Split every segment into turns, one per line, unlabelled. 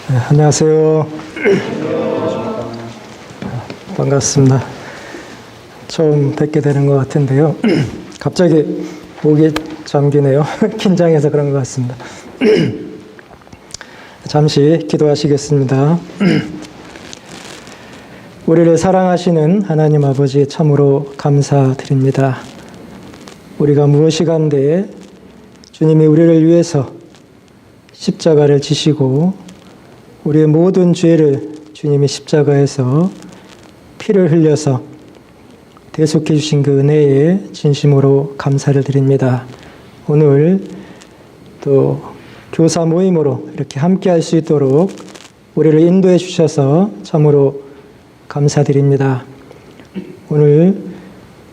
네, 안녕하세요. 반갑습니다. 처음 뵙게 되는 것 같은데요. 갑자기 목이 잠기네요. 긴장해서 그런 것 같습니다. 잠시 기도하시겠습니다. 우리를 사랑하시는 하나님 아버지 참으로 감사드립니다. 우리가 무엇이간데 주님이 우리를 위해서 십자가를 지시고 우리의 모든 죄를 주님이 십자가에서 피를 흘려서 대속해 주신 그 은혜에 진심으로 감사를 드립니다. 오늘 또 교사 모임으로 이렇게 함께 할 수 있도록 우리를 인도해 주셔서 참으로 감사드립니다. 오늘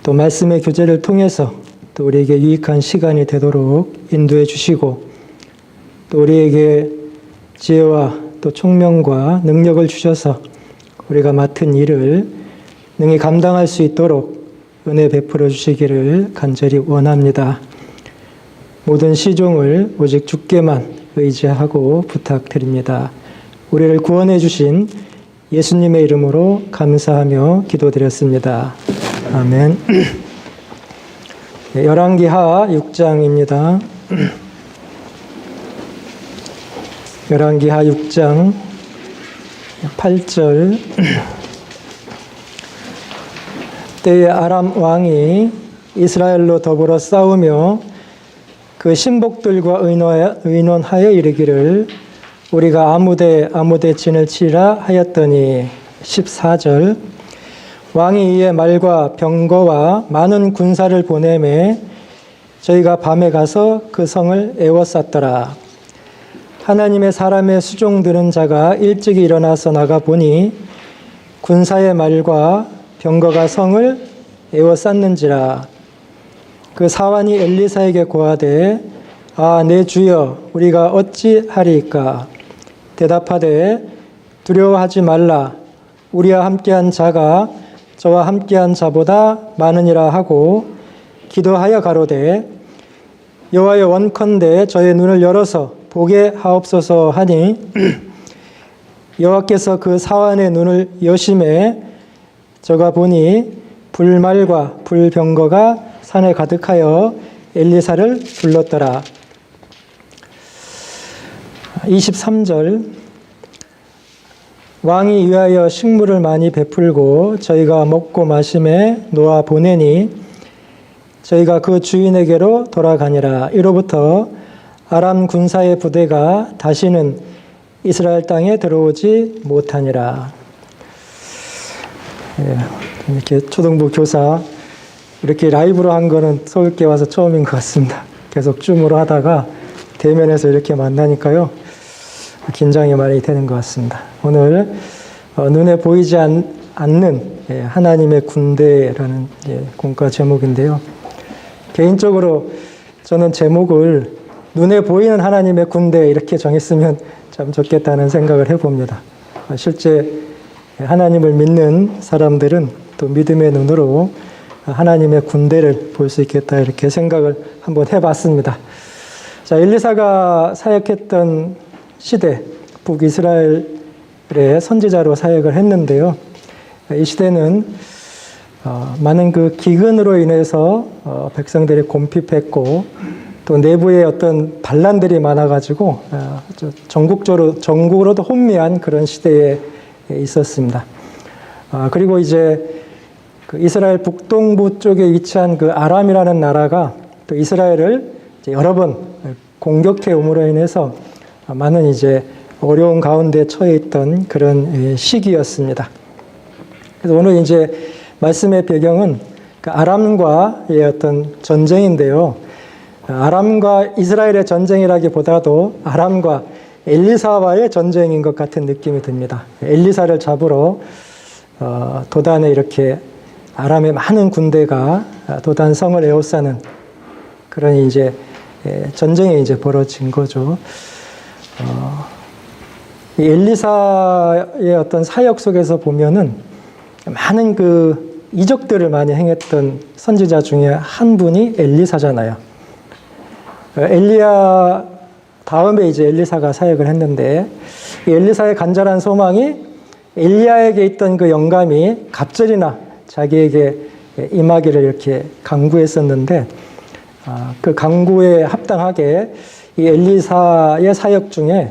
또 말씀의 교제를 통해서 또 우리에게 유익한 시간이 되도록 인도해 주시고 또 우리에게 지혜와 또 총명과 능력을 주셔서 우리가 맡은 일을 능히 감당할 수 있도록 은혜 베풀어 주시기를 간절히 원합니다. 모든 시종을 오직 주께만 의지하고 부탁드립니다. 우리를 구원해 주신 예수님의 이름으로 감사하며 기도드렸습니다. 아멘. 열왕기하 6장입니다. 열왕기하 6장 8절. 때에 아람 왕이 이스라엘로 더불어 싸우며 그 신복들과 의논하여 이르기를 우리가 아무데 진을 치라 하였더니 14절. 왕이 이에 말과 병거와 많은 군사를 보내매 저희가 밤에 가서 그 성을 에워쌌더라. 하나님의 사람의 수종드는 자가 일찍이 일어나서 나가 보니 군사의 말과 병거가 성을 에워쌌는지라. 그 사환이 엘리사에게 고하되 내 주여 우리가 어찌하리이까. 대답하되 두려워하지 말라. 우리와 함께한 자가 저와 함께한 자보다 많으니라 하고 기도하여 가로되 여호와여 원컨대 저의 눈을 열어서 보게 하옵소서 하니 여호와께서 그 사환의 눈을 여심해 저가 보니 불말과 불병거가 산에 가득하여 엘리사를 불렀더라. 23절. 왕이 위하여 식물을 많이 베풀고 저희가 먹고 마심에 놓아 보내니 저희가 그 주인에게로 돌아가니라. 이로부터 아람 군사의 부대가 다시는 이스라엘 땅에 들어오지 못하니라. 이렇게 초등부 교사 이렇게 라이브로 한 거는 서울께 와서 처음인 것 같습니다. 계속 줌으로 하다가 대면에서 이렇게 만나니까요. 긴장이 많이 되는 것 같습니다. 오늘 눈에 보이지 않는 하나님의 군대라는 공과 제목인데요. 개인적으로 저는 제목을 눈에 보이는 하나님의 군대 이렇게 정했으면 참 좋겠다는 생각을 해봅니다. 실제 하나님을 믿는 사람들은 또 믿음의 눈으로 하나님의 군대를 볼 수 있겠다 이렇게 생각을 한번 해봤습니다. 자, 엘리사가 사역했던 시대, 북이스라엘의 선지자로 사역을 했는데요. 이 시대는 많은 그 기근으로 인해서 백성들이 곰핍했고 또 내부에 어떤 반란들이 많아가지고 전국으로도 혼미한 그런 시대에 있었습니다. 그리고 이제 그 이스라엘 북동부 쪽에 위치한 그 아람이라는 나라가 또 이스라엘을 여러 번 공격해 오므로 인해서 많은 이제 어려운 가운데 처해 있던 그런 시기였습니다. 그래서 오늘 이제 말씀의 배경은 그 아람과의 어떤 전쟁인데요. 아람과 이스라엘의 전쟁이라기보다도 아람과 엘리사와의 전쟁인 것 같은 느낌이 듭니다. 엘리사를 잡으러 도단에 이렇게 아람의 많은 군대가 도단 성을 에워싸는 그런 이제 전쟁이 이제 벌어진 거죠. 이 엘리사의 어떤 사역 속에서 보면은 많은 그 이적들을 많이 행했던 선지자 중에 한 분이 엘리사잖아요. 엘리야 다음에 이제 엘리사가 사역을 했는데, 이 엘리사의 간절한 소망이 엘리야에게 있던 그 영감이 갑절이나 자기에게 임하기를 이렇게 간구했었는데, 그 간구에 합당하게 이 엘리사의 사역 중에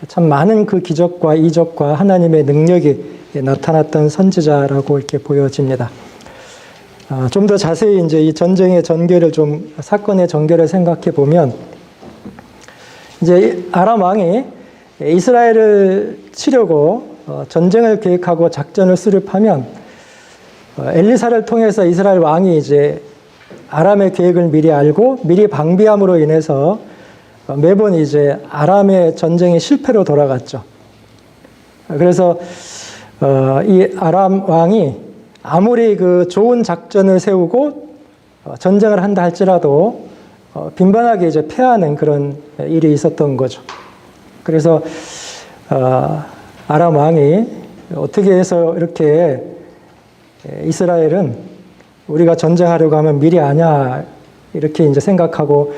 참 많은 그 기적과 이적과 하나님의 능력이 나타났던 선지자라고 이렇게 보여집니다. 좀 더 자세히 이제 이 전쟁의 전개를 사건의 전개를 생각해 보면, 이제 아람 왕이 이스라엘을 치려고 전쟁을 계획하고 작전을 수립하면, 엘리사를 통해서 이스라엘 왕이 이제 아람의 계획을 미리 알고 미리 방비함으로 인해서 매번 이제 아람의 전쟁이 실패로 돌아갔죠. 그래서 이 아람 왕이 아무리 그 좋은 작전을 세우고 전쟁을 한다 할지라도 빈번하게 이제 패하는 그런 일이 있었던 거죠. 그래서 아람 왕이 어떻게 해서 이렇게 이스라엘은 우리가 전쟁하려고 하면 미리 아냐 이렇게 이제 생각하고,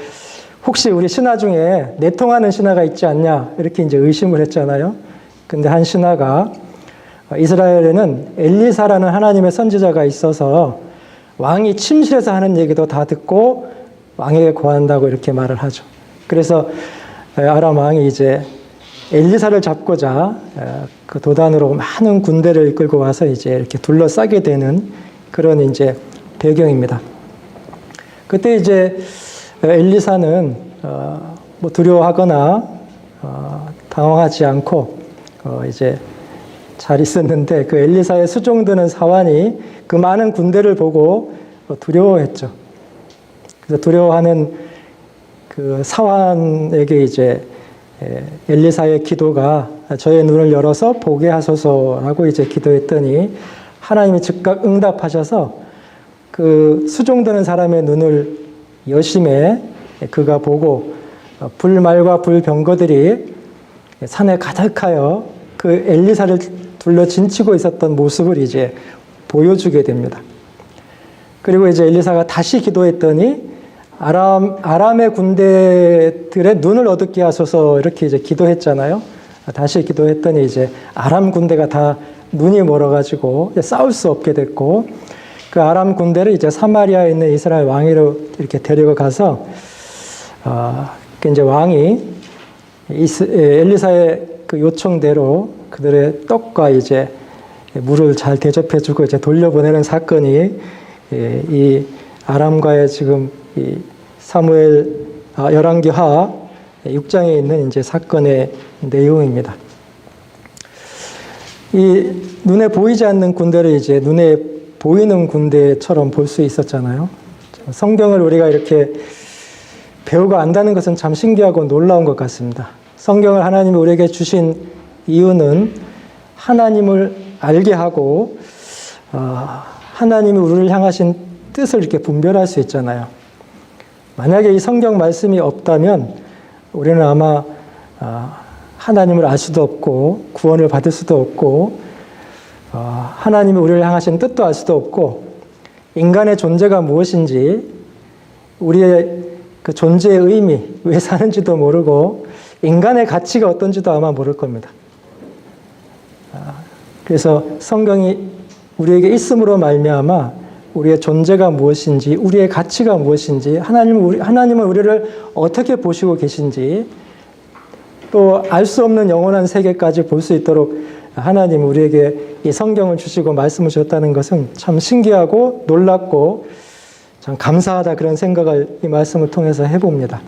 혹시 우리 신하 중에 내통하는 신하가 있지 않냐 이렇게 이제 의심을 했잖아요. 근데 한 신하가 이스라엘에는 엘리사라는 하나님의 선지자가 있어서 왕이 침실에서 하는 얘기도 다 듣고 왕에게 고한다고 이렇게 말을 하죠. 그래서 아람 왕이 이제 엘리사를 잡고자 그 도단으로 많은 군대를 이끌고 와서 이제 이렇게 둘러싸게 되는 그런 이제 배경입니다. 그때 이제 엘리사는 뭐 두려워하거나 당황하지 않고 이제 잘 있었는데, 그 엘리사의 수종드는 사환이 그 많은 군대를 보고 두려워했죠. 그래서 두려워하는 그 사환에게 이제 엘리사의 기도가 저의 눈을 열어서 보게 하소서라고 이제 기도했더니 하나님이 즉각 응답하셔서 그 수종드는 사람의 눈을 여심해 그가 보고 불말과 불병거들이 산에 가득하여 그 엘리사를 둘러 진치고 있었던 모습을 이제 보여주게 됩니다. 그리고 이제 엘리사가 다시 기도했더니 아람의 군대들의 눈을 어둡게 하소서 이렇게 이제 기도했잖아요. 다시 기도했더니 이제 아람 군대가 다 눈이 멀어가지고 싸울 수 없게 됐고, 그 아람 군대를 이제 사마리아에 있는 이스라엘 왕위로 이렇게 데리고 가서 이제 왕이 엘리사의 그 요청대로 그들의 떡과 이제 물을 잘 대접해주고 이제 돌려보내는 사건이 이 아람과의 지금 이 사무엘 열왕기하 6장에 있는 이제 사건의 내용입니다. 이 눈에 보이지 않는 군대를 이제 눈에 보이는 군대처럼 볼 수 있었잖아요. 성경을 우리가 이렇게 배우고 안다는 것은 참 신기하고 놀라운 것 같습니다. 성경을 하나님이 우리에게 주신 이유는 하나님을 알게 하고 하나님이 우리를 향하신 뜻을 이렇게 분별할 수 있잖아요. 만약에 이 성경 말씀이 없다면 우리는 아마 하나님을 알 수도 없고 구원을 받을 수도 없고 하나님이 우리를 향하신 뜻도 알 수도 없고 인간의 존재가 무엇인지 우리의 그 존재의 의미, 왜 사는지도 모르고 인간의 가치가 어떤지도 아마 모를 겁니다. 그래서 성경이 우리에게 있음으로 말미암아 우리의 존재가 무엇인지, 우리의 가치가 무엇인지, 하나님은 우리를 어떻게 보시고 계신지, 또 알 수 없는 영원한 세계까지 볼 수 있도록 하나님 우리에게 이 성경을 주시고 말씀을 주셨다는 것은 참 신기하고 놀랍고 참 감사하다, 그런 생각을 이 말씀을 통해서 해봅니다.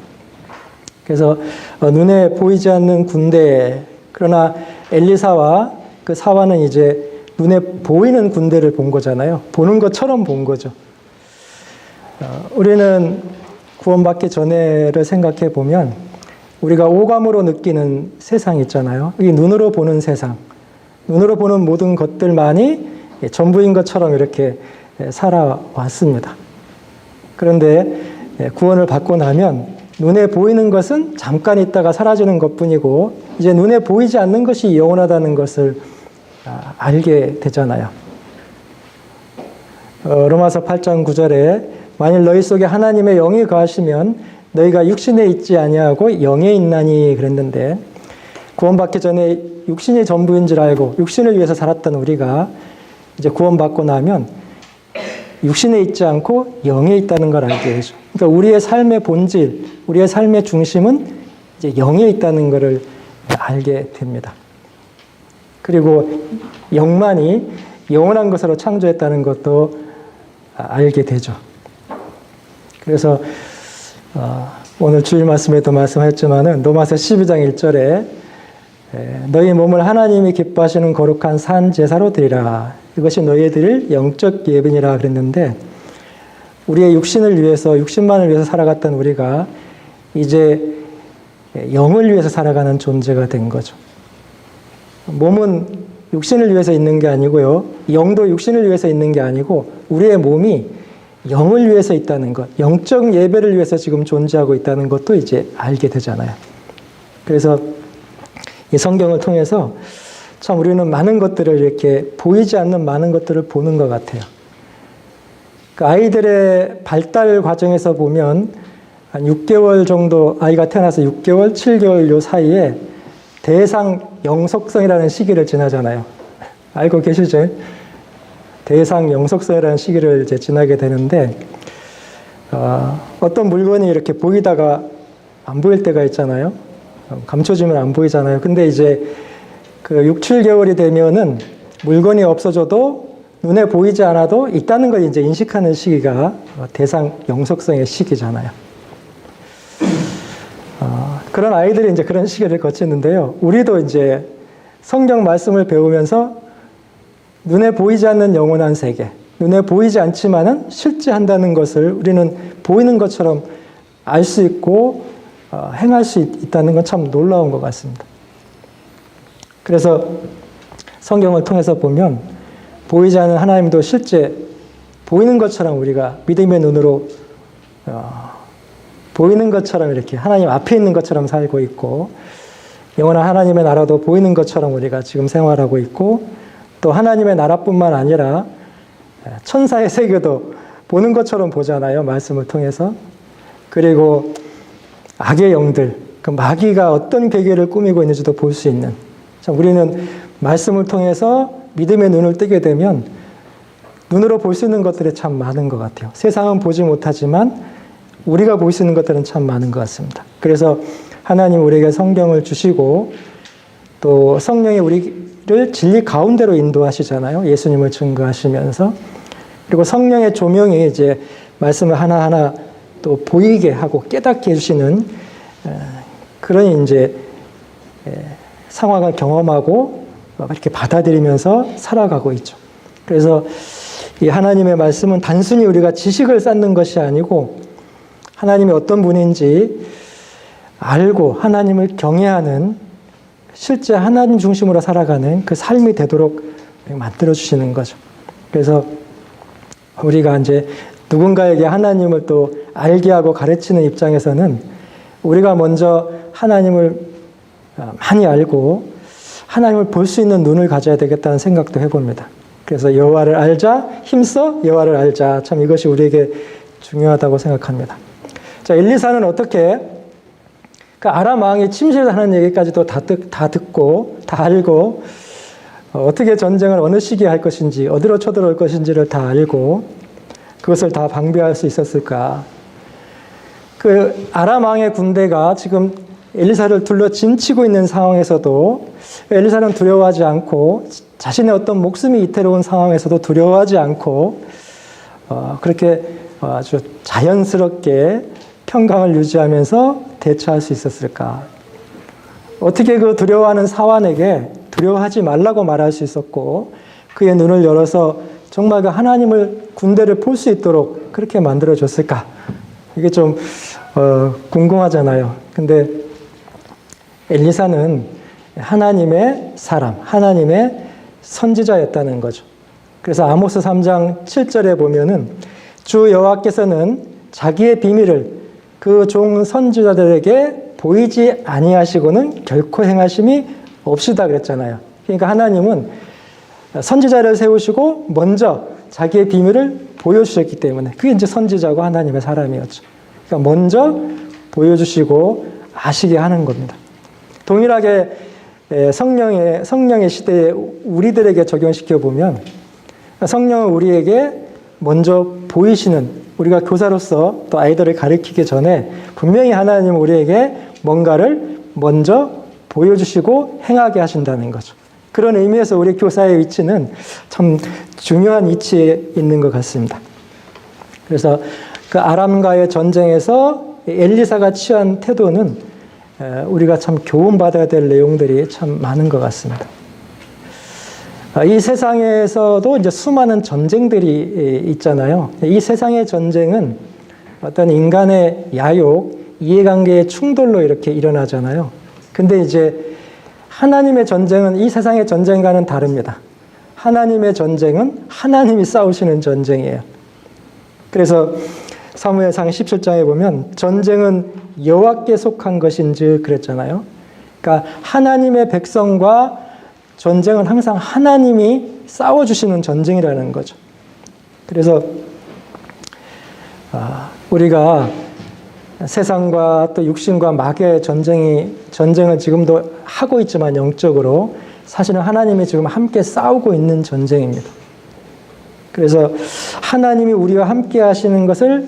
그래서 눈에 보이지 않는 군대, 그러나 엘리사와 그 사환은 이제 눈에 보이는 군대를 본 거잖아요. 보는 것처럼 본 거죠. 우리는 구원받기 전에를 생각해 보면 우리가 오감으로 느끼는 세상 있잖아요. 이 눈으로 보는 세상, 눈으로 보는 모든 것들만이 전부인 것처럼 이렇게 살아왔습니다. 그런데 구원을 받고 나면 눈에 보이는 것은 잠깐 있다가 사라지는 것뿐이고 이제 눈에 보이지 않는 것이 영원하다는 것을 알게 되잖아요. 로마서 8장 9절에 만일 너희 속에 하나님의 영이 거하시면 너희가 육신에 있지 아니하고 영에 있나니 그랬는데, 구원받기 전에 육신이 전부인 줄 알고 육신을 위해서 살았던 우리가 이제 구원받고 나면 육신에 있지 않고 영에 있다는 걸 알게 되죠. 그러니까 우리의 삶의 본질, 우리의 삶의 중심은 이제 영에 있다는 것을 알게 됩니다. 그리고 영만이 영원한 것으로 창조했다는 것도 알게 되죠. 그래서 오늘 주일 말씀에도 말씀했지만은 로마서 12장 1절에 너희 몸을 하나님이 기뻐하시는 거룩한 산 제사로 드리라. 이것이 너희의 드릴 영적 예배니라 그랬는데, 우리의 육신을 위해서, 육신만을 위해서 살아갔던 우리가 이제 영을 위해서 살아가는 존재가 된 거죠. 몸은 육신을 위해서 있는 게 아니고요. 영도 육신을 위해서 있는 게 아니고 우리의 몸이 영을 위해서 있다는 것, 영적 예배를 위해서 지금 존재하고 있다는 것도 이제 알게 되잖아요. 그래서 이 성경을 통해서 참 우리는 많은 것들을 이렇게 보이지 않는 많은 것들을 보는 것 같아요. 그 아이들의 발달 과정에서 보면 한 6개월 정도, 아이가 태어나서 6개월, 7개월 요 사이에 대상 영속성이라는 시기를 지나잖아요. 알고 계시죠? 대상 영속성이라는 시기를 이제 지나게 되는데, 어떤 물건이 이렇게 보이다가 안 보일 때가 있잖아요. 감춰지면 안 보이잖아요. 근데 이제 그 6, 7개월이 되면은 물건이 없어져도 눈에 보이지 않아도 있다는 걸 이제 인식하는 시기가 대상 영속성의 시기잖아요. 그런 아이들이 이제 그런 시기를 거치는데요. 우리도 이제 성경 말씀을 배우면서 눈에 보이지 않는 영원한 세계, 눈에 보이지 않지만은 실제 한다는 것을 우리는 보이는 것처럼 알 수 있고 행할 수 있다는 건 참 놀라운 것 같습니다. 그래서 성경을 통해서 보면 보이지 않는 하나님도 실제 보이는 것처럼 우리가 믿음의 눈으로 보이는 것처럼 이렇게 하나님 앞에 있는 것처럼 살고 있고, 영원한 하나님의 나라도 보이는 것처럼 우리가 지금 생활하고 있고, 또 하나님의 나라뿐만 아니라 천사의 세계도 보는 것처럼 보잖아요. 말씀을 통해서. 그리고 악의 영들, 그 마귀가 어떤 계획을 꾸미고 있는지도 볼 수 있는, 참 우리는 말씀을 통해서 믿음의 눈을 뜨게 되면 눈으로 볼 수 있는 것들이 참 많은 것 같아요. 세상은 보지 못하지만 우리가 볼 수 있는 것들은 참 많은 것 같습니다. 그래서 하나님 우리에게 성경을 주시고 또 성령이 우리를 진리 가운데로 인도하시잖아요. 예수님을 증거하시면서. 그리고 성령의 조명이 이제 말씀을 하나하나 또 보이게 하고 깨닫게 해주시는 그런 이제 상황을 경험하고 이렇게 받아들이면서 살아가고 있죠. 그래서 이 하나님의 말씀은 단순히 우리가 지식을 쌓는 것이 아니고 하나님이 어떤 분인지 알고 하나님을 경외하는, 실제 하나님 중심으로 살아가는 그 삶이 되도록 만들어주시는 거죠. 그래서 우리가 이제 누군가에게 하나님을 또 알게 하고 가르치는 입장에서는 우리가 먼저 하나님을 많이 알고 하나님을 볼 수 있는 눈을 가져야 되겠다는 생각도 해봅니다. 그래서 여호와를 알자, 힘써 여호와를 알자. 참 이것이 우리에게 중요하다고 생각합니다. 자, 엘리사는 어떻게 그 아람 왕이 침실하는 얘기까지도 다 듣고 다 알고 어떻게 전쟁을 어느 시기에 할 것인지, 어디로 쳐들어올 것인지를 다 알고 그것을 다 방비할 수 있었을까? 그 아람 왕의 군대가 지금 엘리사를 둘러 짐치고 있는 상황에서도 엘리사는 두려워하지 않고, 자신의 어떤 목숨이 위태로운 상황에서도 두려워하지 않고 그렇게 아주 자연스럽게 평강을 유지하면서 대처할 수 있었을까? 어떻게 그 두려워하는 사환에게 두려워하지 말라고 말할 수 있었고 그의 눈을 열어서 정말 그 하나님을, 군대를 볼 수 있도록 그렇게 만들어줬을까? 이게 좀 궁금하잖아요. 근데 엘리사는 하나님의 사람, 하나님의 선지자였다는 거죠. 그래서 아모스 3장 7절에 보면은 주 여호와께서는 자기의 비밀을 그 종 선지자들에게 보이지 아니하시고는 결코 행하심이 없으다 그랬잖아요. 그러니까 하나님은 선지자를 세우시고 먼저 자기의 비밀을 보여주셨기 때문에 그게 이제 선지자고 하나님의 사람이었죠. 그러니까 먼저 보여주시고 아시게 하는 겁니다. 동일하게 성령의 시대에 우리들에게 적용시켜 보면 성령은 우리에게 먼저 보이시는, 우리가 교사로서 또 아이들을 가르치기 전에 분명히 하나님은 우리에게 뭔가를 먼저 보여주시고 행하게 하신다는 거죠. 그런 의미에서 우리 교사의 위치는 참 중요한 위치에 있는 것 같습니다. 그래서 그 아람과의 전쟁에서 엘리사가 취한 태도는 우리가 참 교훈받아야 될 내용들이 참 많은 것 같습니다. 이 세상에서도 이제 수많은 전쟁들이 있잖아요. 이 세상의 전쟁은 어떤 인간의 야욕, 이해관계의 충돌로 이렇게 일어나잖아요. 근데 이제 하나님의 전쟁은 이 세상의 전쟁과는 다릅니다. 하나님의 전쟁은 하나님이 싸우시는 전쟁이에요. 그래서 사무엘상 17장에 보면 전쟁은 여호와께 속한 것인지 그랬잖아요. 그러니까 하나님의 백성과 전쟁은 항상 하나님이 싸워주시는 전쟁이라는 거죠. 그래서 우리가 세상과 또 육신과 마귀의 전쟁을 지금도 하고 있지만 영적으로 사실은 하나님이 지금 함께 싸우고 있는 전쟁입니다. 그래서 하나님이 우리와 함께 하시는 것을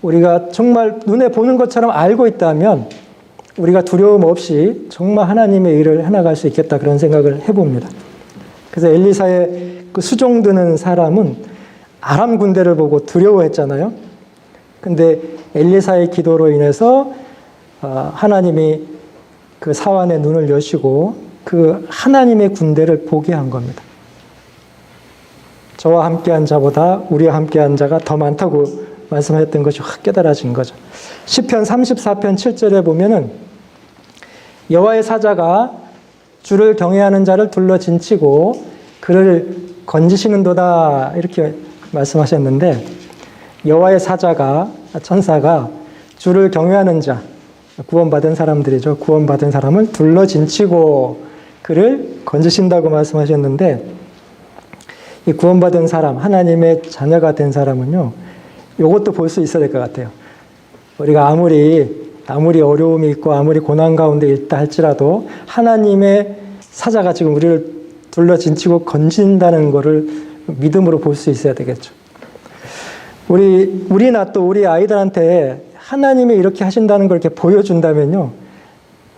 우리가 정말 눈에 보는 것처럼 알고 있다면 우리가 두려움 없이 정말 하나님의 일을 해나갈 수 있겠다, 그런 생각을 해봅니다. 그래서 엘리사의 그 수종드는 사람은 아람 군대를 보고 두려워했잖아요. 근데 엘리사의 기도로 인해서 하나님이 그 사환의 눈을 여시고 그 하나님의 군대를 보게 한 겁니다. 저와 함께한 자보다 우리와 함께한 자가 더 많다고 말씀하셨던 것이 확 깨달아진 거죠. 시편 34편 7절에 보면은 여호와의 사자가 주를 경외하는 자를 둘러 진치고 그를 건지시는도다, 이렇게 말씀하셨는데, 여호와의 사자가, 천사가 주를 경외하는 자, 구원받은 사람들이죠. 구원받은 사람을 둘러 진치고 그를 건지신다고 말씀하셨는데, 이 구원받은 사람, 하나님의 자녀가 된 사람은요, 이것도 볼 수 있어야 될 것 같아요. 우리가 아무리 어려움이 있고 아무리 고난 가운데 있다 할지라도 하나님의 사자가 지금 우리를 둘러 진치고 건진다는 것을 믿음으로 볼 수 있어야 되겠죠. 우리나 또 우리 아이들한테 하나님이 이렇게 하신다는 걸 이렇게 보여준다면요,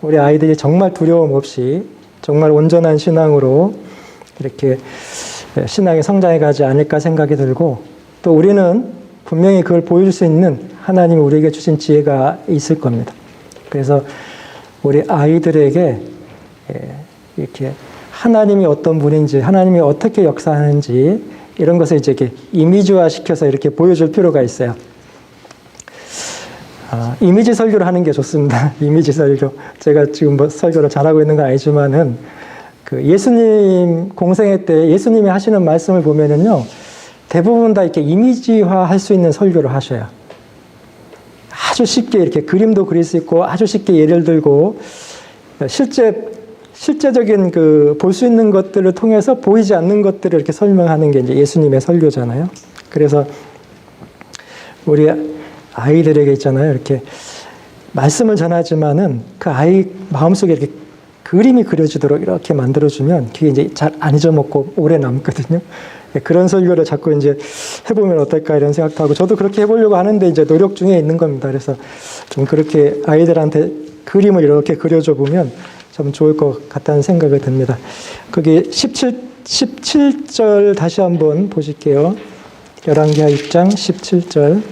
우리 아이들이 정말 두려움 없이 정말 온전한 신앙으로 이렇게 신앙의 성장해 가지 않을까 생각이 들고, 또 우리는 분명히 그걸 보여줄 수 있는 하나님이 우리에게 주신 지혜가 있을 겁니다. 그래서 우리 아이들에게 이렇게 하나님이 어떤 분인지, 하나님이 어떻게 역사하는지 이런 것을 이제 이렇게 이미지화 시켜서 이렇게 보여줄 필요가 있어요. 이미지 설교를 하는 게 좋습니다. 이미지 설교. 제가 지금 뭐 설교를 잘하고 있는 건 아니지만은 그 예수님 공생애 때 예수님이 하시는 말씀을 보면은요, 대부분 다 이렇게 이미지화 할 수 있는 설교를 하셔요. 아주 쉽게 이렇게 그림도 그릴 수 있고 아주 쉽게 예를 들고 실제적인 그 볼 수 있는 것들을 통해서 보이지 않는 것들을 이렇게 설명하는 게 이제 예수님의 설교잖아요. 그래서 우리 아이들에게 있잖아요, 이렇게 말씀을 전하지만은 그 아이 마음속에 이렇게 그림이 그려지도록 이렇게 만들어주면 그게 이제 잘 안 잊어먹고 오래 남거든요. 그런 설교를 자꾸 이제 해보면 어떨까 이런 생각도 하고, 저도 그렇게 해보려고 하는데 이제 노력 중에 있는 겁니다. 그래서 좀 그렇게 아이들한테 그림을 이렇게 그려줘 보면 참 좋을 것 같다는 생각이 듭니다. 거기 17절 다시 한번 보실게요. 열왕기하 6장 17절.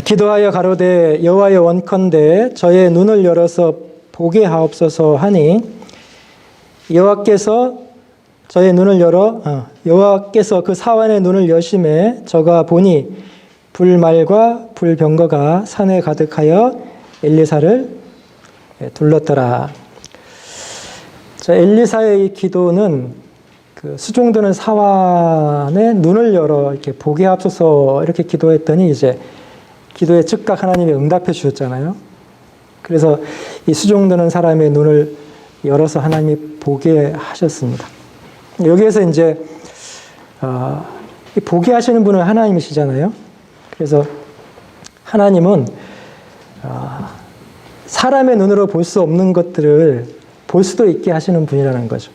기도하여 가로되 여호와여 원컨대 저의 눈을 열어서 보게 하옵소서 하니, 여호와께서 저의 눈을 열어 여호와께서 그 사환의 눈을 여심해 저가 보니 불말과 불병거가 산에 가득하여 엘리사를 둘렀더라. 엘리사의 이 기도는 그 수종드는 사환의 눈을 열어 이렇게 보게 하옵소서 이렇게 기도했더니 이제 기도에 즉각 하나님이 응답해 주셨잖아요. 그래서 이 수종드는 사람의 눈을 열어서 하나님이 보게 하셨습니다. 여기에서 이제 보게 하시는 분은 하나님이시잖아요. 그래서 하나님은 사람의 눈으로 볼 수 없는 것들을 볼 수도 있게 하시는 분이라는 거죠.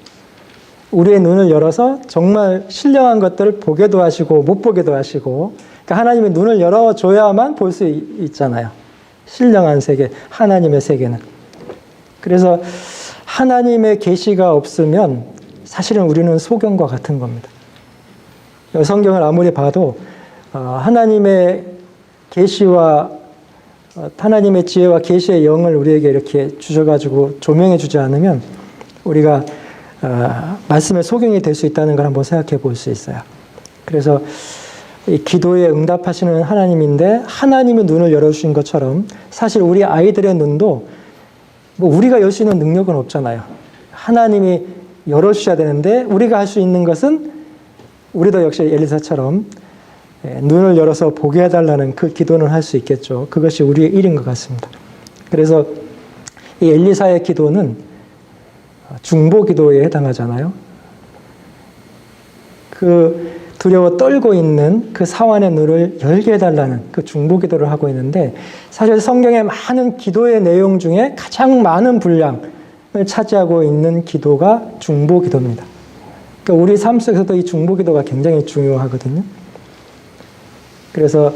우리의 눈을 열어서 정말 신령한 것들을 보게도 하시고 못 보게도 하시고, 그러니까 하나님의 눈을 열어줘야만 볼 수 있잖아요. 신령한 세계, 하나님의 세계는. 그래서 하나님의 계시가 없으면 사실은 우리는 소경과 같은 겁니다. 성경을 아무리 봐도 하나님의 계시와 하나님의 지혜와 계시의 영을 우리에게 이렇게 주셔가지고 조명해 주지 않으면 우리가 말씀의 소경이 될 수 있다는 걸 한번 생각해 볼 수 있어요. 그래서 이 기도에 응답하시는 하나님인데 하나님의 눈을 열어주신 것처럼 사실 우리 아이들의 눈도 뭐 우리가 열 수 있는 능력은 없잖아요. 하나님이 열어주셔야 되는데 우리가 할 수 있는 것은 우리도 역시 엘리사처럼 눈을 열어서 보게 해달라는 그 기도는 할 수 있겠죠. 그것이 우리의 일인 것 같습니다. 그래서 이 엘리사의 기도는 중보 기도에 해당하잖아요. 그 두려워 떨고 있는 그 사환의 눈을 열게 해달라는 그 중보 기도를 하고 있는데, 사실 성경의 많은 기도의 내용 중에 가장 많은 분량을 차지하고 있는 기도가 중보 기도입니다. 그러니까 우리 삶 속에서도 이 중보 기도가 굉장히 중요하거든요. 그래서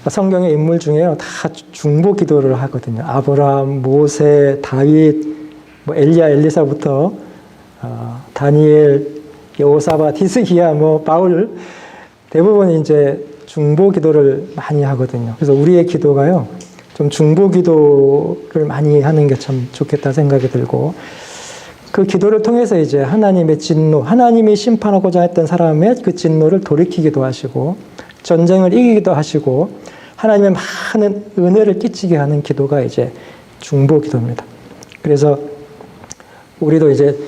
성경의 인물 중에요, 다 중보 기도를 하거든요. 아브라함, 모세, 다윗, 뭐 엘리야, 엘리사부터 다니엘, 여호사밧, 히스기야, 바울, 대부분 이제 중보 기도를 많이 하거든요. 그래서 우리의 기도가요, 좀 중보 기도를 많이 하는 게 참 좋겠다 생각이 들고, 그 기도를 통해서 이제 하나님의 진노, 하나님이 심판하고자 했던 사람의 그 진노를 돌이키기도 하시고, 전쟁을 이기기도 하시고, 하나님의 많은 은혜를 끼치게 하는 기도가 이제 중보 기도입니다. 그래서 우리도 이제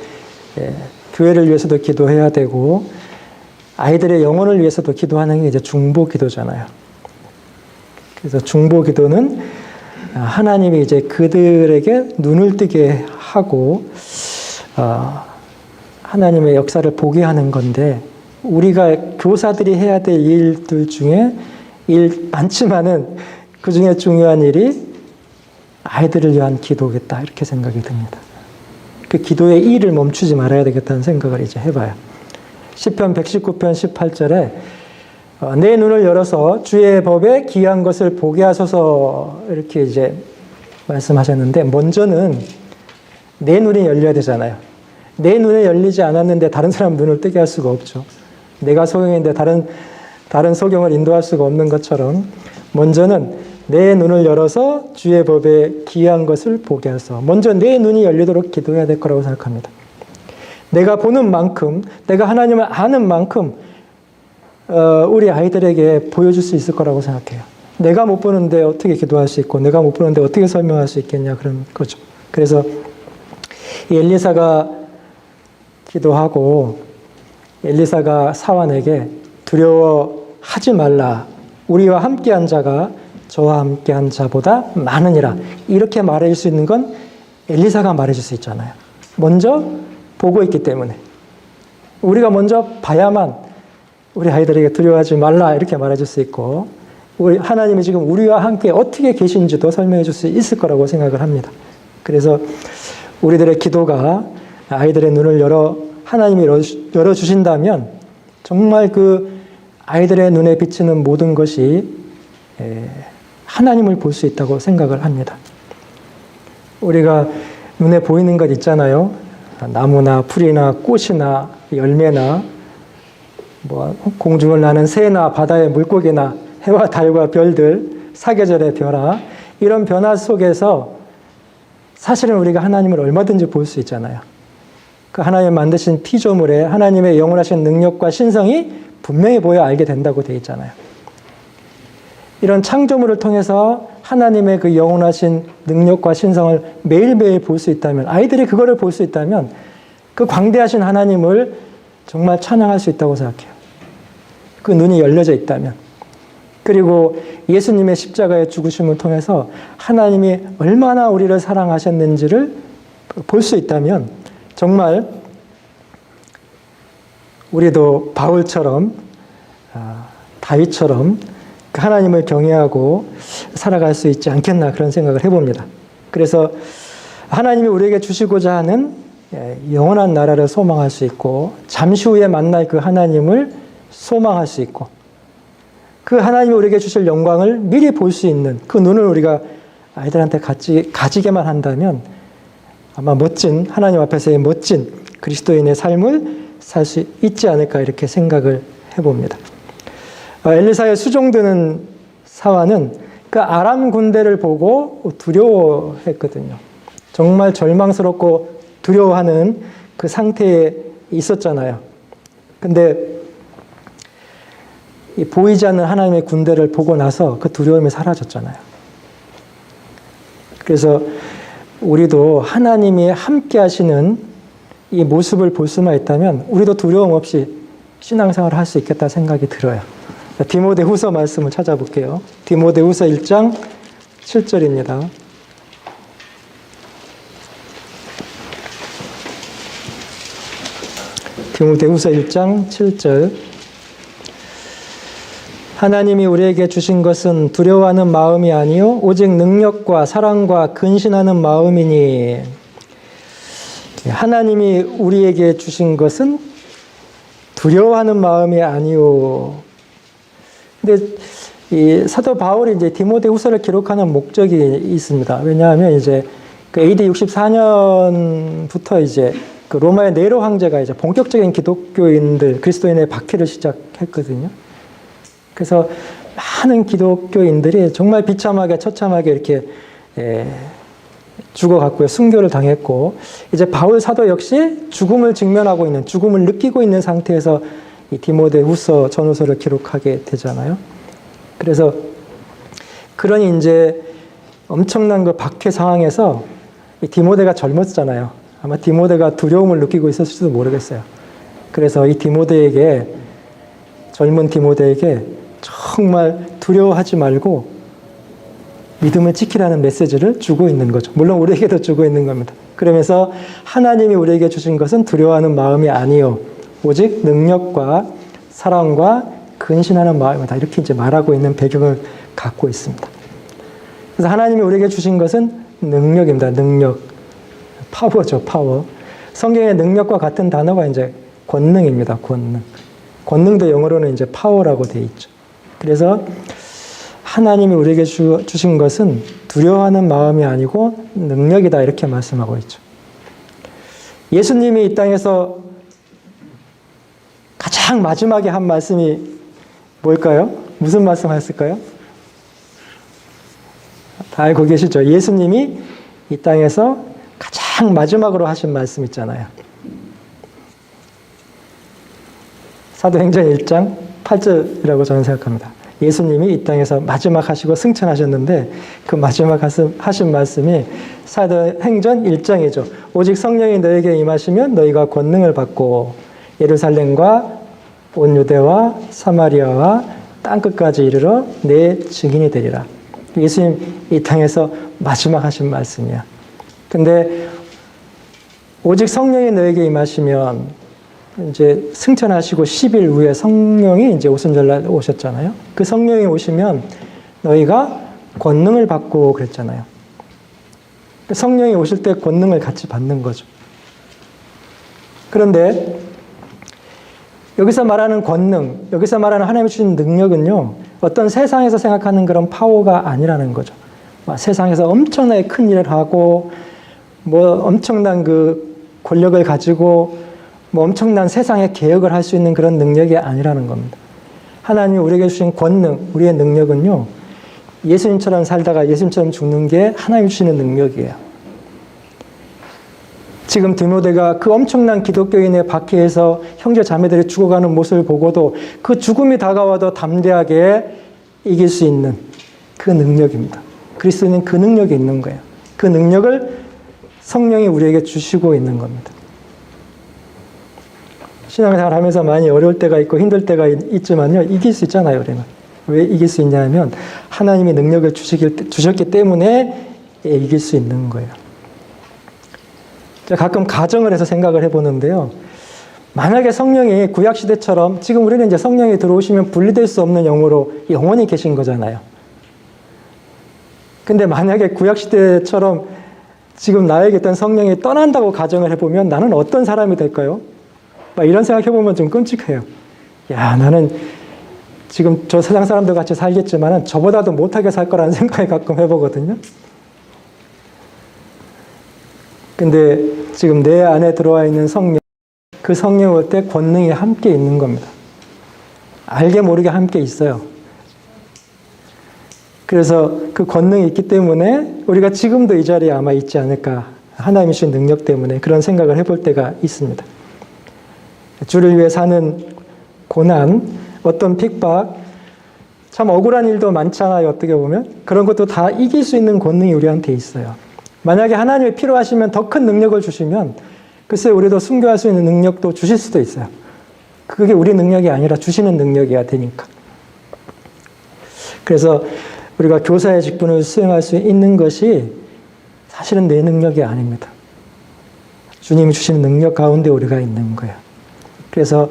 교회를 위해서도 기도해야 되고 아이들의 영혼을 위해서도 기도하는 게 이제 중보 기도잖아요. 그래서 중보 기도는 하나님이 이제 그들에게 눈을 뜨게 하고 하나님의 역사를 보게 하는 건데, 우리가 교사들이 해야 될 일들 중에 일 많지만은 그 중에 중요한 일이 아이들을 위한 기도겠다, 이렇게 생각이 듭니다. 그 기도의 일을 멈추지 말아야 되겠다는 생각을 이제 해봐요. 시편 119편 18절에 내 눈을 열어서 주의 법에 귀한 것을 보게 하소서, 이렇게 이제 말씀하셨는데, 먼저는 내 눈이 열려야 되잖아요. 내 눈에 열리지 않았는데 다른 사람 눈을 뜨게 할 수가 없죠. 내가 소경인데 다른 소경을 인도할 수가 없는 것처럼 먼저는 내 눈을 열어서 주의 법에 귀한 것을 보게 하소서. 먼저 내 눈이 열리도록 기도해야 될 거라고 생각합니다. 내가 보는 만큼, 내가 하나님을 아는 만큼 우리 아이들에게 보여줄 수 있을 거라고 생각해요. 내가 못 보는데 어떻게 기도할 수 있고 내가 못 보는데 어떻게 설명할 수 있겠냐, 그런 거죠. 그래서 이 엘리사가 기도하고 엘리사가 사환에게 두려워하지 말라, 우리와 함께한 자가 저와 함께한 자보다 많으니라, 이렇게 말해줄 수 있는 건 엘리사가 말해줄 수 있잖아요. 먼저 보고 있기 때문에 우리가 먼저 봐야만 우리 아이들에게 두려워하지 말라 이렇게 말해줄 수 있고, 우리 하나님이 지금 우리와 함께 어떻게 계신지도 설명해 줄 수 있을 거라고 생각을 합니다. 그래서 우리들의 기도가 아이들의 눈을 하나님이 열어주신다면 정말 그 아이들의 눈에 비치는 모든 것이 하나님을 볼 수 있다고 생각을 합니다. 우리가 눈에 보이는 것 있잖아요. 나무나 풀이나 꽃이나 열매나 공중을 나는 새나 바다의 물고기나 해와 달과 별들, 사계절의 변화, 이런 변화 속에서 사실은 우리가 하나님을 얼마든지 볼 수 있잖아요. 그 하나님 만드신 피조물에 하나님의 영원하신 능력과 신성이 분명히 보여 알게 된다고 되어 있잖아요. 이런 창조물을 통해서 하나님의 그 영원하신 능력과 신성을 매일매일 볼 수 있다면, 아이들이 그거를 볼 수 있다면 그 광대하신 하나님을 정말 찬양할 수 있다고 생각해요. 그 눈이 열려져 있다면. 그리고 예수님의 십자가의 죽으심을 통해서 하나님이 얼마나 우리를 사랑하셨는지를 볼 수 있다면 정말 우리도 바울처럼, 다윗처럼 하나님을 경외하고 살아갈 수 있지 않겠나 그런 생각을 해봅니다. 그래서 하나님이 우리에게 주시고자 하는 영원한 나라를 소망할 수 있고 잠시 후에 만날 그 하나님을 소망할 수 있고 그 하나님이 우리에게 주실 영광을 미리 볼 수 있는 그 눈을 우리가 아이들한테 가지게만 한다면 아마 멋진 하나님 앞에서의 멋진 그리스도인의 삶을 살 수 있지 않을까 이렇게 생각을 해봅니다. 엘리사의 수종드는 사환은 그 아람 군대를 보고 두려워했거든요. 정말 절망스럽고 두려워하는 그 상태에 있었잖아요. 근데 이 보이지 않는 하나님의 군대를 보고 나서 그 두려움이 사라졌잖아요. 그래서 우리도 하나님이 함께 하시는 이 모습을 볼 수만 있다면 우리도 두려움 없이 신앙생활을 할 수 있겠다 생각이 들어요. 디모데후서 말씀을 찾아볼게요. 디모데후서 1장 7절입니다. 디모데후서 1장 7절. 하나님이 우리에게 주신 것은 두려워하는 마음이 아니요 오직 능력과 사랑과 근신하는 마음이니. 하나님이 우리에게 주신 것은 두려워하는 마음이 아니요. 근데 이 사도 바울이 이제 디모데후서를 기록하는 목적이 있습니다. 왜냐하면 이제 그 AD 64년부터 이제 그 로마의 네로 황제가 이제 본격적인 기독교인들, 그리스도인의 박해를 시작했거든요. 그래서 많은 기독교인들이 정말 비참하게 처참하게 이렇게 죽어갔고요. 순교를 당했고 이제 바울 사도 역시 죽음을 직면하고 있는, 죽음을 느끼고 있는 상태에서 이 디모데후서 전후서를 기록하게 되잖아요. 그래서 그러니 이제 엄청난 그 박해 상황에서 이 디모데가 젊었잖아요. 아마 디모데가 두려움을 느끼고 있었을지도 모르겠어요. 그래서 이 디모데에게, 젊은 디모데에게 정말 두려워하지 말고 믿음을 지키라는 메시지를 주고 있는 거죠. 물론 우리에게도 주고 있는 겁니다. 그러면서 하나님이 우리에게 주신 것은 두려워하는 마음이 아니요 오직 능력과 사랑과 근신하는 마음이다. 이렇게 이제 말하고 있는 배경을 갖고 있습니다. 그래서 하나님이 우리에게 주신 것은 능력입니다. 능력. 파워죠, 파워. 성경의 능력과 같은 단어가 이제 권능입니다. 권능. 권능도 영어로는 이제 파워라고 되어 있죠. 그래서 하나님이 우리에게 주신 것은 두려워하는 마음이 아니고 능력이다. 이렇게 말씀하고 있죠. 예수님이 이 땅에서 가장 마지막에 한 말씀이 뭘까요? 무슨 말씀 하셨을까요? 다 알고 계시죠? 예수님이 이 땅에서 가장 마지막으로 하신 말씀 있잖아요. 사도행전 1장 8절이라고 저는 생각합니다. 예수님이 이 땅에서 마지막 하시고 승천하셨는데 그 마지막 하신 말씀이 사도행전 1장이죠. 오직 성령이 너에게 임하시면 너희가 권능을 받고 예루살렘과 온 유대와 사마리아와 땅끝까지 이르러 내 증인이 되리라. 예수님 이 땅에서 마지막 하신 말씀이야. 근데 오직 성령이 너에게 임하시면 이제 승천하시고 10일 후에 성령이 이제 오순절날 오셨잖아요. 그 성령이 오시면 너희가 권능을 받고 그랬잖아요. 성령이 오실 때 권능을 같이 받는 거죠. 그런데 여기서 말하는 권능, 여기서 말하는 하나님이 주신 능력은요, 어떤 세상에서 생각하는 그런 파워가 아니라는 거죠. 세상에서 엄청나게 큰 일을 하고, 엄청난 그 권력을 가지고, 엄청난 세상의 개혁을 할 수 있는 그런 능력이 아니라는 겁니다. 하나님이 우리에게 주신 권능, 우리의 능력은요, 예수님처럼 살다가 예수님처럼 죽는 게 하나님이 주시는 능력이에요. 지금 디모데가 그 엄청난 기독교인의 박해에서 형제 자매들이 죽어가는 모습을 보고도 그 죽음이 다가와도 담대하게 이길 수 있는 그 능력입니다. 그리스도인은 그 능력이 있는 거예요. 그 능력을 성령이 우리에게 주시고 있는 겁니다. 신앙생활 하면서 많이 어려울 때가 있고 힘들 때가 있지만요, 이길 수 있잖아요, 우리는. 왜 이길 수 있냐면 하나님이 능력을 주셨기 때문에 이길 수 있는 거예요. 제가 가끔 가정을 해서 생각을 해보는데요. 만약에 성령이 구약시대처럼 지금 우리는 이제 성령이 들어오시면 분리될 수 없는 영으로 영원히 계신 거잖아요. 근데 만약에 구약시대처럼 지금 나에게 있던 성령이 떠난다고 가정을 해보면 나는 어떤 사람이 될까요? 막 이런 생각 해보면 좀 끔찍해요. 야, 나는 지금 저 세상 사람들 같이 살겠지만 저보다도 못하게 살 거라는 생각이 가끔 해보거든요. 근데 지금 내 안에 들어와 있는 성령, 그 성령 올 때 권능이 함께 있는 겁니다. 알게 모르게 함께 있어요. 그래서 그 권능이 있기 때문에 우리가 지금도 이 자리에 아마 있지 않을까. 하나님이 주신 능력 때문에 그런 생각을 해볼 때가 있습니다. 주를 위해 사는 고난, 어떤 핍박, 참 억울한 일도 많잖아요. 어떻게 보면. 그런 것도 다 이길 수 있는 권능이 우리한테 있어요. 만약에 하나님이 필요하시면 더 큰 능력을 주시면 글쎄 우리도 순교할 수 있는 능력도 주실 수도 있어요. 그게 우리 능력이 아니라 주시는 능력이어야 되니까. 그래서 우리가 교사의 직분을 수행할 수 있는 것이 사실은 내 능력이 아닙니다. 주님이 주시는 능력 가운데 우리가 있는 거예요. 그래서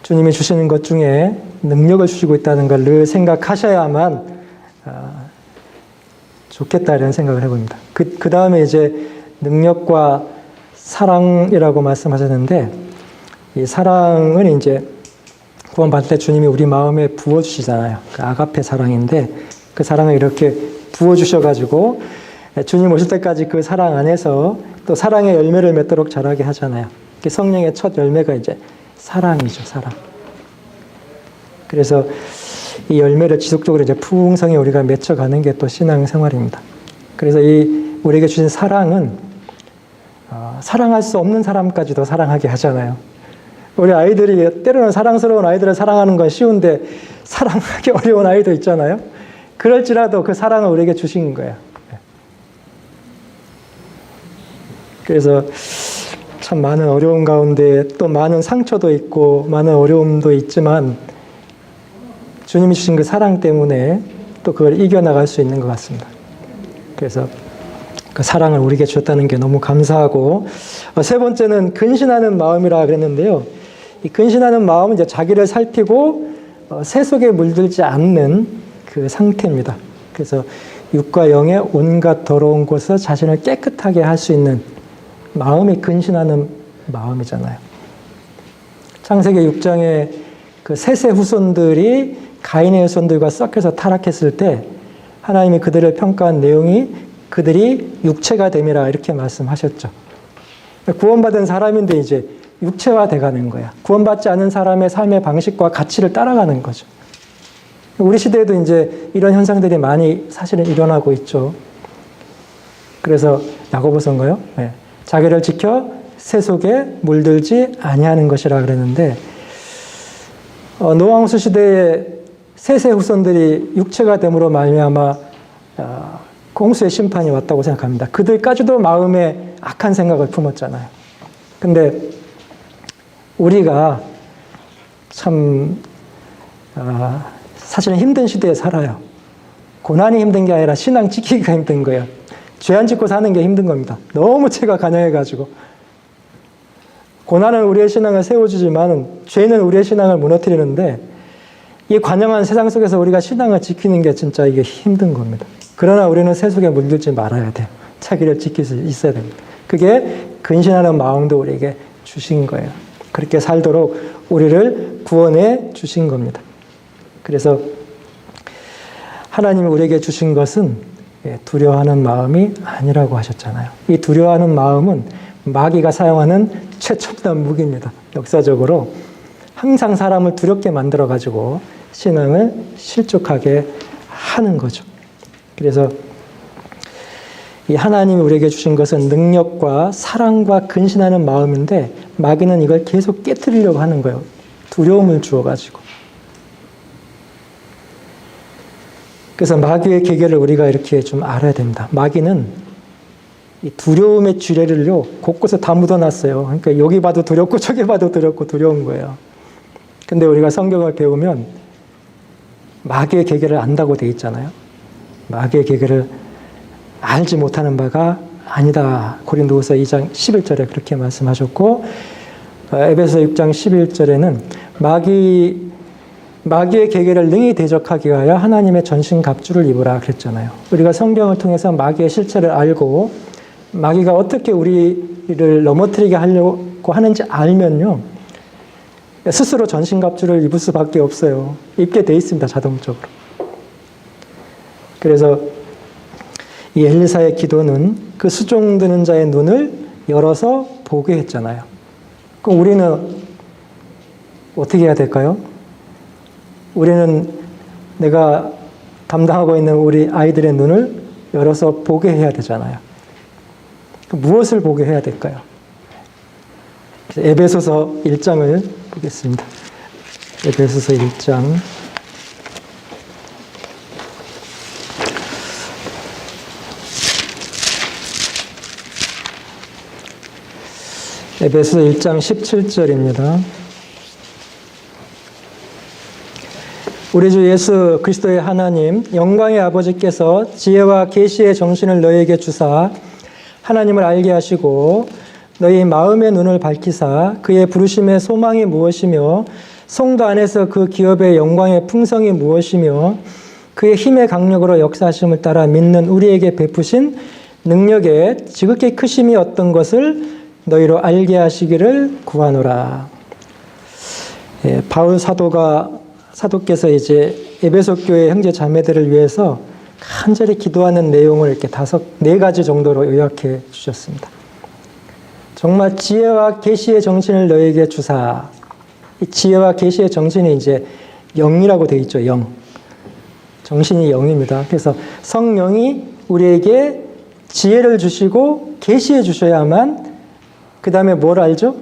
주님이 주시는 것 중에 능력을 주시고 있다는 걸 늘 생각하셔야만 좋겠다 이런 생각을 해봅니다. 그 다음에 이제 능력과 사랑이라고 말씀하셨는데 이 사랑은 이제 구원받을 때 주님이 우리 마음에 부어주시잖아요. 그 아가페 사랑인데 그 사랑을 이렇게 부어주셔가지고 주님 오실 때까지 그 사랑 안에서 또 사랑의 열매를 맺도록 자라게 하잖아요. 성령의 첫 열매가 이제 사랑이죠, 사랑. 그래서 이 열매를 지속적으로 이제 풍성히 우리가 맺혀가는 게 또 신앙생활입니다. 그래서 이 우리에게 주신 사랑은 사랑할 수 없는 사람까지도 사랑하게 하잖아요. 우리 아이들이 때로는 사랑스러운 아이들을 사랑하는 건 쉬운데 사랑하기 어려운 아이도 있잖아요. 그럴지라도 그 사랑을 우리에게 주신 거예요. 그래서 참 많은 어려움 가운데 또 많은 상처도 있고 많은 어려움도 있지만 주님이 주신 그 사랑 때문에 또 그걸 이겨나갈 수 있는 것 같습니다. 그래서 그 사랑을 우리에게 주셨다는 게 너무 감사하고 세 번째는 근신하는 마음이라 그랬는데요. 이 근신하는 마음은 이제 자기를 살피고 세속에 물들지 않는 그 상태입니다. 그래서 육과 영의 온갖 더러운 곳에서 자신을 깨끗하게 할 수 있는 마음이 근신하는 마음이잖아요. 창세기 6장에 그 셋의 후손들이 가인의 후손들과 섞여서 타락했을 때 하나님이 그들을 평가한 내용이 그들이 육체가 됨이라 이렇게 말씀하셨죠. 구원받은 사람인데 이제 육체화 돼가는 거야. 구원받지 않은 사람의 삶의 방식과 가치를 따라가는 거죠. 우리 시대에도 이제 이런 현상들이 많이 사실은 일어나고 있죠. 그래서 야고보서인가요? 네. 자기를 지켜 세속에 물들지 아니하는 것이라 그랬는데 노아홍수 시대에 셋의 후손들이 육체가 됨으로 말미암아 홍수의 심판이 왔다고 생각합니다. 그들까지도 마음에 악한 생각을 품었잖아요. 근데 우리가 참 사실은 힘든 시대에 살아요. 고난이 힘든 게 아니라 신앙 지키기가 힘든 거예요. 죄 안 짓고 사는 게 힘든 겁니다. 너무 죄가 간여해가지고. 고난은 우리의 신앙을 세워주지만 죄는 우리의 신앙을 무너뜨리는데 이 관영한 세상 속에서 우리가 신앙을 지키는 게 진짜 이게 힘든 겁니다. 그러나 우리는 세속에 물들지 말아야 돼요. 자기를 지킬 수 있어야 됩니다. 그게 근신하는 마음도 우리에게 주신 거예요. 그렇게 살도록 우리를 구원해 주신 겁니다. 그래서 하나님이 우리에게 주신 것은 두려워하는 마음이 아니라고 하셨잖아요. 이 두려워하는 마음은 마귀가 사용하는 최첨단 무기입니다. 역사적으로 항상 사람을 두렵게 만들어가지고 신앙을 실족하게 하는 거죠. 그래서 이 하나님이 우리에게 주신 것은 능력과 사랑과 근신하는 마음인데 마귀는 이걸 계속 깨트리려고 하는 거예요. 두려움을 주어가지고. 그래서 마귀의 계계를 우리가 이렇게 좀 알아야 됩니다. 마귀는 이 두려움의 쥐레를요 곳곳에 다 묻어놨어요. 그러니까 여기 봐도 두렵고 저기 봐도 두렵고 두려운 거예요. 근데 우리가 성경을 배우면 마귀의 계계를 안다고 돼 있잖아요. 마귀의 계계를 알지 못하는 바가 아니다. 고린도후서 2장 11절에 그렇게 말씀하셨고 에베소 6장 11절에는 마귀의 계계를 능히 대적하기 위하여 하나님의 전신갑주를 입으라 그랬잖아요. 우리가 성경을 통해서 마귀의 실체를 알고 마귀가 어떻게 우리를 넘어뜨리게 하려고 하는지 알면요, 스스로 전신갑주를 입을 수밖에 없어요. 입게 돼 있습니다, 자동적으로. 그래서 이 엘리사의 기도는 그 수종드는 자의 눈을 열어서 보게 했잖아요. 그럼 우리는 어떻게 해야 될까요? 우리는 내가 담당하고 있는 우리 아이들의 눈을 열어서 보게 해야 되잖아요. 무엇을 보게 해야 될까요? 에베소서 1장을 보겠습니다. 에베소서 1장. 에베소서 1장 17절입니다. 우리 주 예수 그리스도의 하나님 영광의 아버지께서 지혜와 계시의 정신을 너희에게 주사 하나님을 알게 하시고 너희 마음의 눈을 밝히사 그의 부르심의 소망이 무엇이며 성도 안에서 그 기업의 영광의 풍성이 무엇이며 그의 힘의 강력으로 역사하심을 따라 믿는 우리에게 베푸신 능력의 지극히 크심이 어떤 것을 너희로 알게 하시기를 구하노라. 바울 사도께서 이제 에베소 교회 형제 자매들을 위해서 간절히 기도하는 내용을 이렇게 4가지 정도로 요약해 주셨습니다. 정말 지혜와 계시의 정신을 너에게 주사. 이 지혜와 계시의 정신이 이제 영이라고 되어 있죠. 영. 정신이 영입니다. 그래서 성령이 우리에게 지혜를 주시고 계시해 주셔야만 그 다음에 뭘 알죠?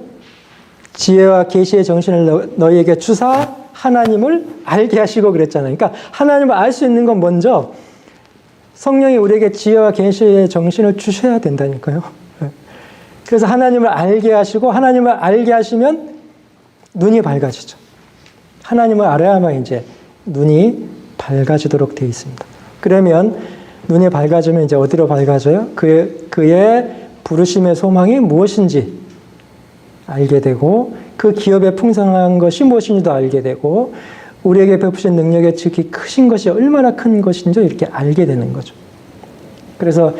지혜와 계시의 정신을 너희에게 주사 하나님을 알게 하시고 그랬잖아요. 그러니까 하나님을 알 수 있는 건 먼저 성령이 우리에게 지혜와 계시의 정신을 주셔야 된다니까요. 그래서 하나님을 알게 하시고 하나님을 알게 하시면 눈이 밝아지죠. 하나님을 알아야만 이제 눈이 밝아지도록 되어 있습니다. 그러면 눈이 밝아지면 이제 어디로 밝아져요? 그의 부르심의 소망이 무엇인지 알게 되고 그 기업의 풍성한 것이 무엇인지도 알게 되고 우리에게 베푸신 능력의 지극히 크신 것이 얼마나 큰 것인지 이렇게 알게 되는 거죠. 그래서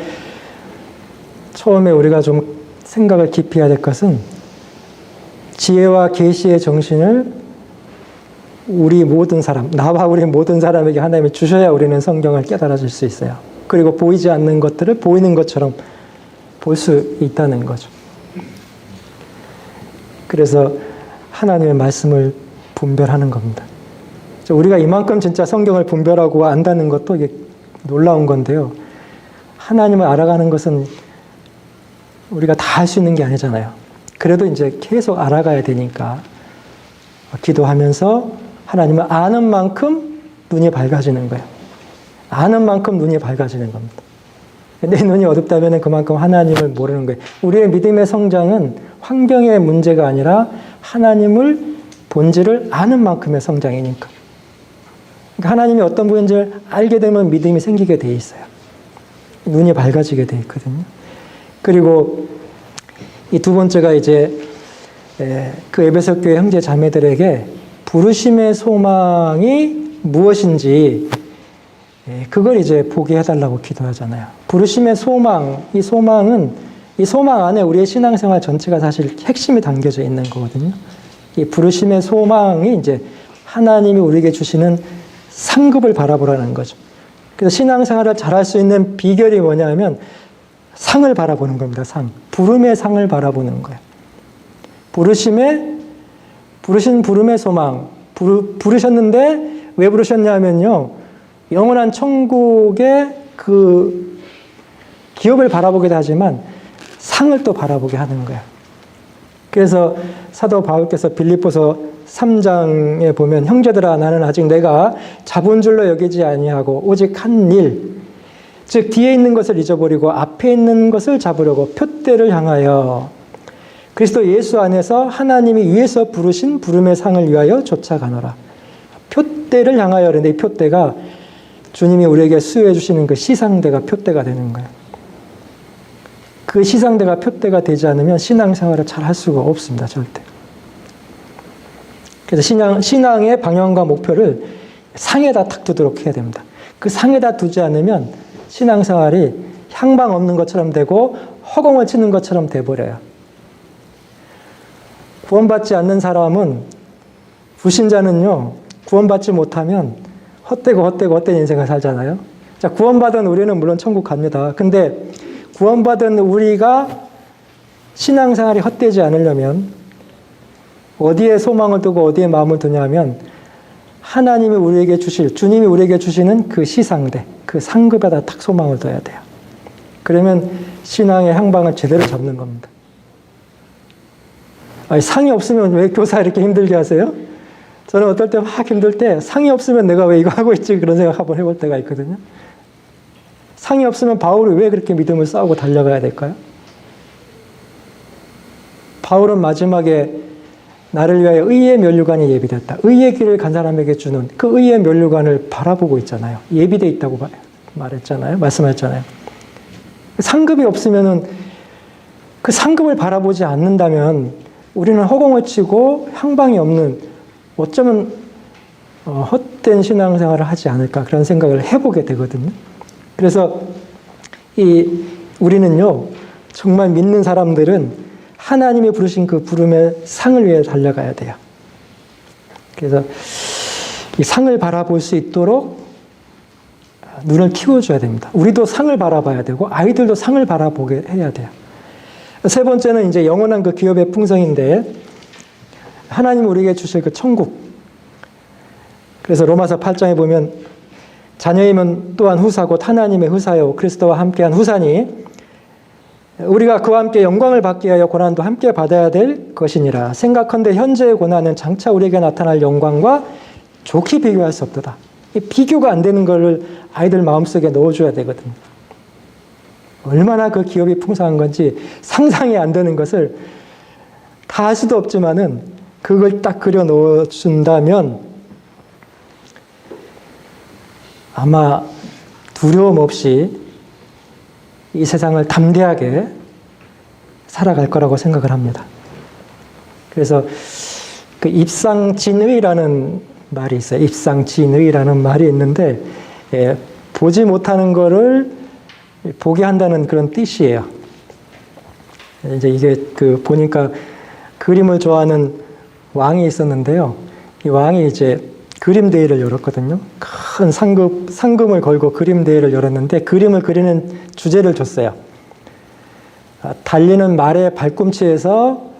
처음에 우리가 좀 생각을 깊이 해야 될 것은 지혜와 계시의 정신을 우리 모든 사람, 나와 우리 모든 사람에게 하나님이 주셔야 우리는 성경을 깨달아질 수 있어요. 그리고 보이지 않는 것들을 보이는 것처럼 볼 수 있다는 거죠. 그래서 하나님의 말씀을 분별하는 겁니다. 우리가 이만큼 진짜 성경을 분별하고 안다는 것도 이게 놀라운 건데요. 하나님을 알아가는 것은 우리가 다 할 수 있는 게 아니잖아요. 그래도 이제 계속 알아가야 되니까 기도하면서 하나님을 아는 만큼 눈이 밝아지는 거예요. 아는 만큼 눈이 밝아지는 겁니다. 내 눈이 어둡다면 그만큼 하나님을 모르는 거예요. 우리의 믿음의 성장은 환경의 문제가 아니라 하나님을 본질을 아는 만큼의 성장이니까. 그러니까 하나님이 어떤 분인지를 알게 되면 믿음이 생기게 돼 있어요. 눈이 밝아지게 돼 있거든요. 그리고 이 두 번째가 이제 그 에베소 교회 형제 자매들에게 부르심의 소망이 무엇인지 그걸 이제 보게 해달라고 기도하잖아요. 부르심의 소망, 이 소망 안에 우리의 신앙생활 전체가 사실 핵심이 담겨져 있는 거거든요. 이 부르심의 소망이 이제 하나님이 우리에게 주시는 상급을 바라보라는 거죠. 그래서 신앙생활을 잘할 수 있는 비결이 뭐냐면 상을 바라보는 겁니다. 부름의 상을 바라보는 거예요. 부르신 부름의 소망. 부르셨는데 왜 부르셨냐면요. 영원한 천국의 그 기업을 바라보기도 하지만 상을 또 바라보게 하는 거예요. 그래서 사도 바울께서 빌립보서 3장에 보면 형제들아 나는 아직 내가 잡은 줄로 여기지 아니하고 오직 한 일, 즉 뒤에 있는 것을 잊어버리고 앞에 있는 것을 잡으려고 표대를 향하여 그리스도 예수 안에서 하나님이 위에서 부르신 부름의 상을 위하여 쫓아가노라. 표대를 향하여 그런데 이 표대가 주님이 우리에게 수여해 주시는 그 시상대가 표대가 되는 거예요. 그 시상대가 표대가 되지 않으면 신앙생활을 잘 할 수가 없습니다. 절대. 그래서 신앙의 방향과 목표를 상에다 탁 두도록 해야 됩니다. 그 상에다 두지 않으면 신앙생활이 향방 없는 것처럼 되고 허공을 치는 것처럼 돼버려요. 구원받지 않는 사람은, 불신자는요, 구원받지 못하면 헛된 인생을 살잖아요. 자, 구원받은 우리는 물론 천국 갑니다. 근데 구원받은 우리가 신앙생활이 헛되지 않으려면 어디에 소망을 두고 어디에 마음을 두냐면 하나님이 우리에게 주실, 주님이 우리에게 주시는 그 시상대, 그 상급에다 탁 소망을 둬야 돼요. 그러면 신앙의 향방을 제대로 잡는 겁니다. 아니, 상이 없으면 왜 교사 이렇게 힘들게 하세요? 저는 어떨 때 막 힘들 때 상이 없으면 내가 왜 이거 하고 있지? 그런 생각 한번 해볼 때가 있거든요. 상이 없으면 바울이 왜 그렇게 믿음을 싸우고 달려가야 될까요? 바울은 마지막에 나를 위하여 의의 면류관이 예비됐다. 의의 길을 간 사람에게 주는 그 의의 면류관을 바라보고 있잖아요. 예비되어 있다고 말했잖아요. 말씀하셨잖아요. 상급이 없으면은 그 상급을 바라보지 않는다면 우리는 허공을 치고 향방이 없는 어쩌면 헛된 신앙생활을 하지 않을까 그런 생각을 해보게 되거든요. 그래서 우리는요 정말 믿는 사람들은 하나님이 부르신 그 부름의 상을 위해 달려가야 돼요. 그래서 이 상을 바라볼 수 있도록 눈을 키워줘야 됩니다. 우리도 상을 바라봐야 되고 아이들도 상을 바라보게 해야 돼요. 세 번째는 이제 영원한 그 기업의 풍성인데 하나님이 우리에게 주실 그 천국. 그래서 로마서 8장에 보면 자녀이면 또한 후사고 하나님의 후사요 그리스도와 함께한 후사니 우리가 그와 함께 영광을 받기 위하여 고난도 함께 받아야 될 것이니라. 생각컨대 현재의 고난은 장차 우리에게 나타날 영광과 좋게 비교할 수 없도다. 이 비교가 안 되는 것을 아이들 마음속에 넣어줘야 되거든요. 얼마나 그 기업이 풍성한 건지 상상이 안 되는 것을 다 할 수도 없지만은 그걸 딱 그려 넣어준다면 아마 두려움 없이 이 세상을 담대하게 살아갈 거라고 생각을 합니다. 그래서 그 입상진의라는 말이 있어요. 입상진의라는 말이 있는데 보지 못하는 거를 보게 한다는 그런 뜻이에요. 이제 이게 보니까 그림을 좋아하는 왕이 있었는데요. 이 왕이 이제 그림 대회를 열었거든요. 큰 상금을 걸고 그림 대회를 열었는데 그림을 그리는 주제를 줬어요. 달리는 말의 발꿈치에서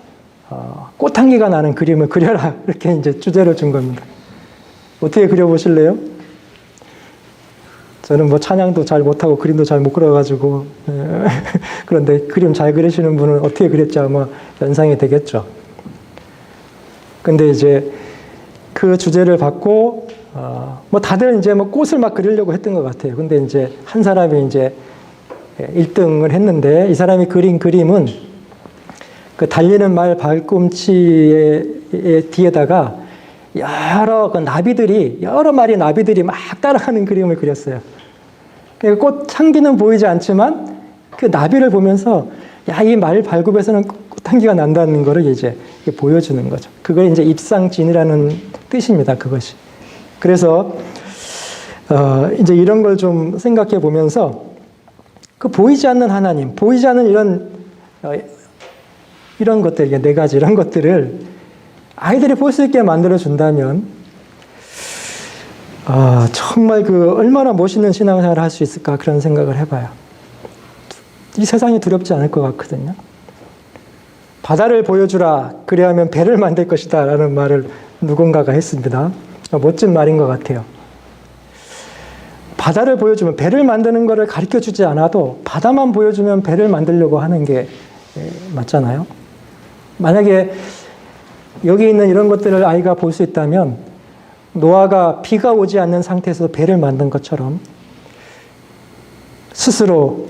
꽃향기가 나는 그림을 그려라. 이렇게 이제 주제를 준 겁니다. 어떻게 그려보실래요? 저는 뭐 찬양도 잘 못하고 그림도 잘 못 그려가지고 그런데 그림 잘 그리시는 분은 어떻게 그렸지 아마 연상이 되겠죠. 근데 이제 그 주제를 받고 뭐 다들 이제 뭐 꽃을 막 그리려고 했던 것 같아요. 근데 이제 한 사람이 이제 1등을 했는데 이 사람이 그린 그림은 그 달리는 말 발꿈치의 뒤에다가 여러 마리의 나비들이 막 따라가는 그림을 그렸어요. 꽃 향기는 보이지 않지만 그 나비를 보면서 이 말 발굽에서는 꽃향기가 난다는 거를 이제 보여주는 거죠. 그걸 이제 입상진이라는 뜻입니다. 그것이. 그래서 이제 이런 걸 좀 생각해 보면서 그 보이지 않는 하나님, 보이지 않는 이런 것들, 네 가지 이런 것들을 아이들이 볼 수 있게 만들어 준다면 정말 얼마나 멋있는 신앙생활을 할 수 있을까 그런 생각을 해봐요. 이 세상이 두렵지 않을 것 같거든요. 바다를 보여주라 그리하면 배를 만들 것이다 라는 말을 누군가가 했습니다. 멋진 말인 것 같아요. 바다를 보여주면 배를 만드는 것을 가르쳐주지 않아도 바다만 보여주면 배를 만들려고 하는 게 맞잖아요. 만약에 여기 있는 이런 것들을 아이가 볼 수 있다면 노아가 비가 오지 않는 상태에서 배를 만든 것처럼 스스로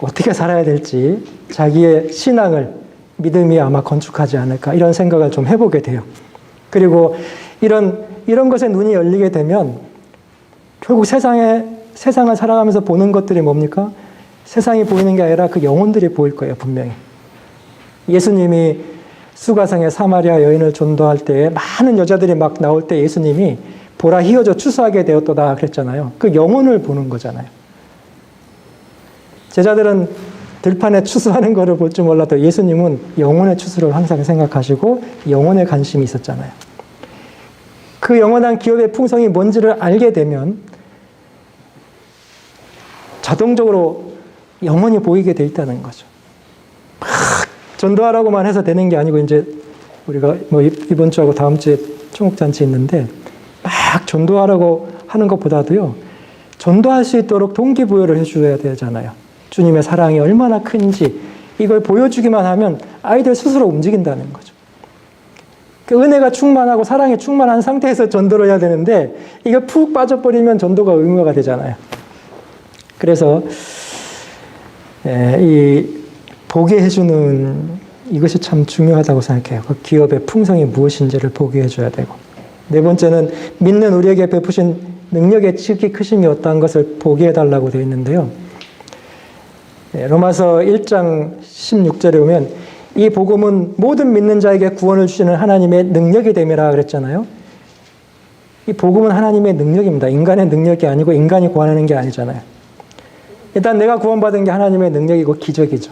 어떻게 살아야 될지 자기의 신앙을 믿음이 아마 건축하지 않을까 이런 생각을 좀 해보게 돼요. 그리고 이런 것에 눈이 열리게 되면 결국 세상을 살아가면서 보는 것들이 뭡니까? 세상이 보이는 게 아니라 그 영혼들이 보일 거예요, 분명히. 예수님이 수가성의 사마리아 여인을 전도할 때 많은 여자들이 막 나올 때 예수님이 보라 휘어져 추수하게 되었도다 그랬잖아요. 그 영혼을 보는 거잖아요. 제자들은 들판에 추수하는 거를 볼 줄 몰라도 예수님은 영혼의 추수를 항상 생각하시고 영혼에 관심이 있었잖아요. 그 영원한 기업의 풍성이 뭔지를 알게 되면 자동적으로 영혼이 보이게 돼 있다는 거죠. 막 전도하라고만 해서 되는 게 아니고 이제 우리가 뭐 이번 주하고 다음 주에 총국잔치 있는데 막 전도하라고 하는 것보다도요. 전도할 수 있도록 동기부여를 해줘야 되잖아요. 주님의 사랑이 얼마나 큰지 이걸 보여주기만 하면 아이들 스스로 움직인다는 거죠. 그 은혜가 충만하고 사랑이 충만한 상태에서 전도를 해야 되는데 이게 푹 빠져버리면 전도가 의무화가 되잖아요. 그래서 이 보게 해주는 이것이 참 중요하다고 생각해요. 그 기업의 풍성이 무엇인지를 보게 해줘야 되고 네 번째는 믿는 우리에게 베푸신 능력의 지극히 크심이 어떠한 것을 보게 해달라고 되어 있는데요. 로마서 1장 16절에 보면 이 복음은 모든 믿는 자에게 구원을 주시는 하나님의 능력이 됨이라 그랬잖아요. 이 복음은 하나님의 능력입니다. 인간의 능력이 아니고 인간이 구원하는 게 아니잖아요. 일단 내가 구원받은 게 하나님의 능력이고 기적이죠.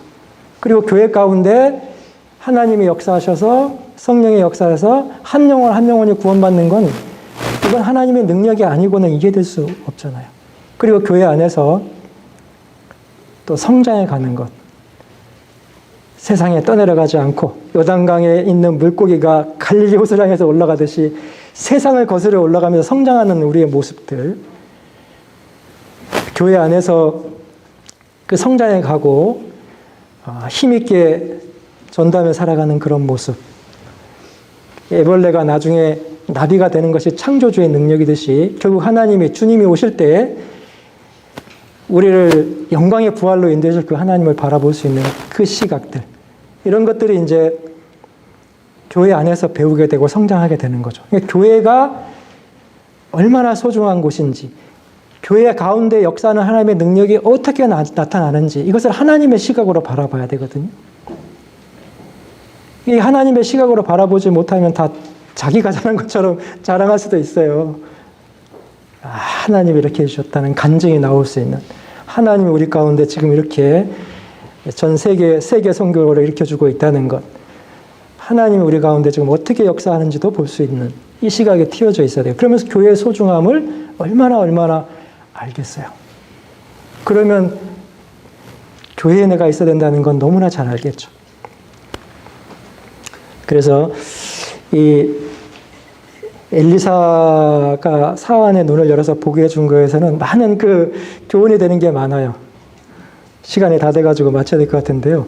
그리고 교회 가운데 하나님이 역사하셔서 성령의 역사에서 한 영혼 한 영혼이 구원받는 건 이건 하나님의 능력이 아니고는 이해될 수 없잖아요. 그리고 교회 안에서 또 성장해 가는 것. 세상에 떠내려가지 않고 요단강에 있는 물고기가 갈릴리 호수장에서 올라가듯이 세상을 거스려 올라가면서 성장하는 우리의 모습들. 교회 안에서 그 성장해 가고 힘있게 전담에 살아가는 그런 모습. 애벌레가 나중에 나비가 되는 것이 창조주의 능력이듯이 결국 하나님이 주님이 오실 때 우리를 영광의 부활로 인도해줄 그 하나님을 바라볼 수 있는 그 시각들 이런 것들이 이제 교회 안에서 배우게 되고 성장하게 되는 거죠. 교회가 얼마나 소중한 곳인지 교회 가운데 역사하는 하나님의 능력이 어떻게 나타나는지 이것을 하나님의 시각으로 바라봐야 되거든요. 이 하나님의 시각으로 바라보지 못하면 다 자기가 잘한 것처럼 자랑할 수도 있어요. 하나님이 이렇게 해주셨다는 간증이 나올 수 있는 하나님이 우리 가운데 지금 이렇게 전 세계 선교를 일으켜주고 있다는 것 하나님이 우리 가운데 지금 어떻게 역사하는지도 볼 수 있는 이 시각에 튀어져 있어야 돼요. 그러면서 교회의 소중함을 얼마나 알겠어요. 그러면 교회에 내가 있어야 된다는 건 너무나 잘 알겠죠. 그래서 이 엘리사가 사환의 눈을 열어서 보게 해준 거에서는 많은 그 교훈이 되는 게 많아요. 시간이 다 돼가지고 마쳐야 될 것 같은데요.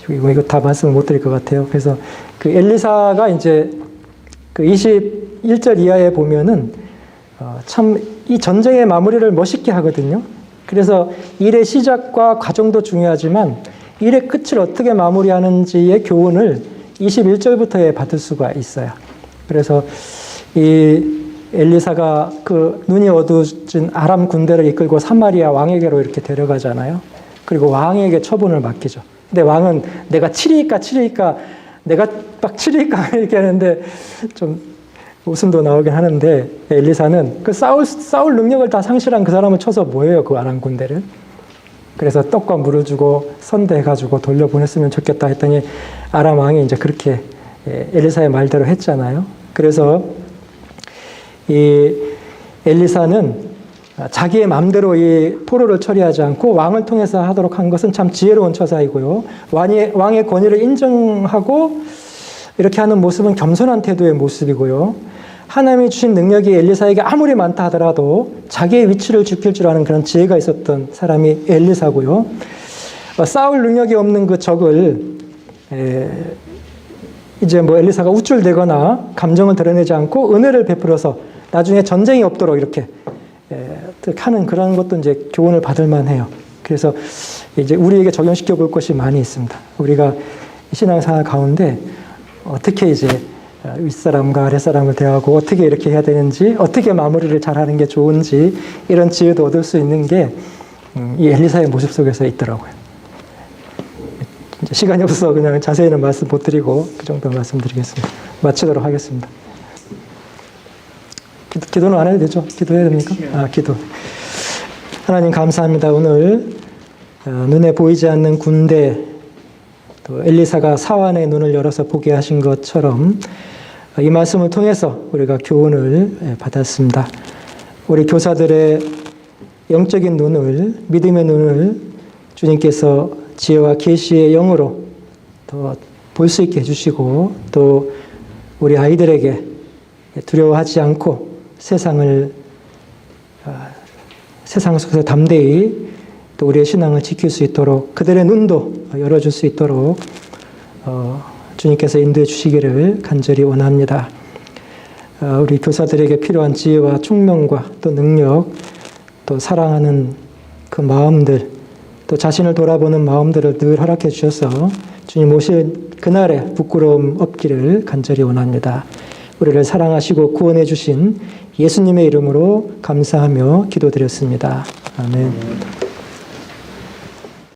이거 다 말씀을 못 드릴 것 같아요. 그래서 그 엘리사가 이제 그 21절 이하에 보면은 참 이 전쟁의 마무리를 멋있게 하거든요. 그래서 일의 시작과 과정도 중요하지만 일의 끝을 어떻게 마무리하는지의 교훈을 21절부터에 받을 수가 있어요. 그래서 이 엘리사가 그 눈이 어두워진 아람 군대를 이끌고 사마리아 왕에게로 이렇게 데려가잖아요. 그리고 왕에게 처분을 맡기죠. 근데 왕은 내가 치리니까 내가 막 치리니까 이렇게 하는데 좀 웃음도 나오긴 하는데 엘리사는 그 싸울 능력을 다 상실한 그 사람을 쳐서 뭐예요? 그 아람 군대를. 그래서 떡과 물을 주고 선대해가지고 돌려보냈으면 좋겠다 했더니 아람 왕이 이제 그렇게 엘리사의 말대로 했잖아요. 그래서 이 엘리사는 자기의 마음대로 이 포로를 처리하지 않고 왕을 통해서 하도록 한 것은 참 지혜로운 처사이고요. 왕의 권위를 인정하고 이렇게 하는 모습은 겸손한 태도의 모습이고요. 하나님이 주신 능력이 엘리사에게 아무리 많다 하더라도 자기의 위치를 지킬 줄 아는 그런 지혜가 있었던 사람이 엘리사고요. 싸울 능력이 없는 그 적을 이제 뭐 엘리사가 우쭐대거나 감정을 드러내지 않고 은혜를 베풀어서 나중에 전쟁이 없도록 이렇게 하는 그런 것도 이제 교훈을 받을 만해요. 그래서 이제 우리에게 적용시켜 볼 것이 많이 있습니다. 우리가 신앙생활 가운데 어떻게 이제 윗사람과 아랫사람을 대하고 어떻게 이렇게 해야 되는지 어떻게 마무리를 잘하는 게 좋은지 이런 지혜도 얻을 수 있는 게 이 엘리사의 모습 속에서 있더라고요. 이제 시간이 없어서 그냥 자세히는 말씀 못 드리고 그 정도 말씀드리겠습니다. 마치도록 하겠습니다. 기도는 안 해도 되죠? 기도해야 됩니까? 기도. 하나님 감사합니다. 오늘 눈에 보이지 않는 군대, 또 엘리사가 사환의 눈을 열어서 보게 하신 것처럼 이 말씀을 통해서 우리가 교훈을 받았습니다. 우리 교사들의 영적인 눈을, 믿음의 눈을 주님께서 지혜와 계시의 영으로 더 볼 수 있게 해주시고, 또 우리 아이들에게 두려워하지 않고 세상 속에서 담대히 또 우리의 신앙을 지킬 수 있도록, 그들의 눈도 열어줄 수 있도록 주님께서 인도해 주시기를 간절히 원합니다. 우리 교사들에게 필요한 지혜와 총명과 또 능력, 또 사랑하는 그 마음들, 또 자신을 돌아보는 마음들을 늘 허락해 주셔서 주님 오실 그날에 부끄러움 없기를 간절히 원합니다. 우리를 사랑하시고 구원해 주신 예수님의 이름으로 감사하며 기도드렸습니다. 아멘.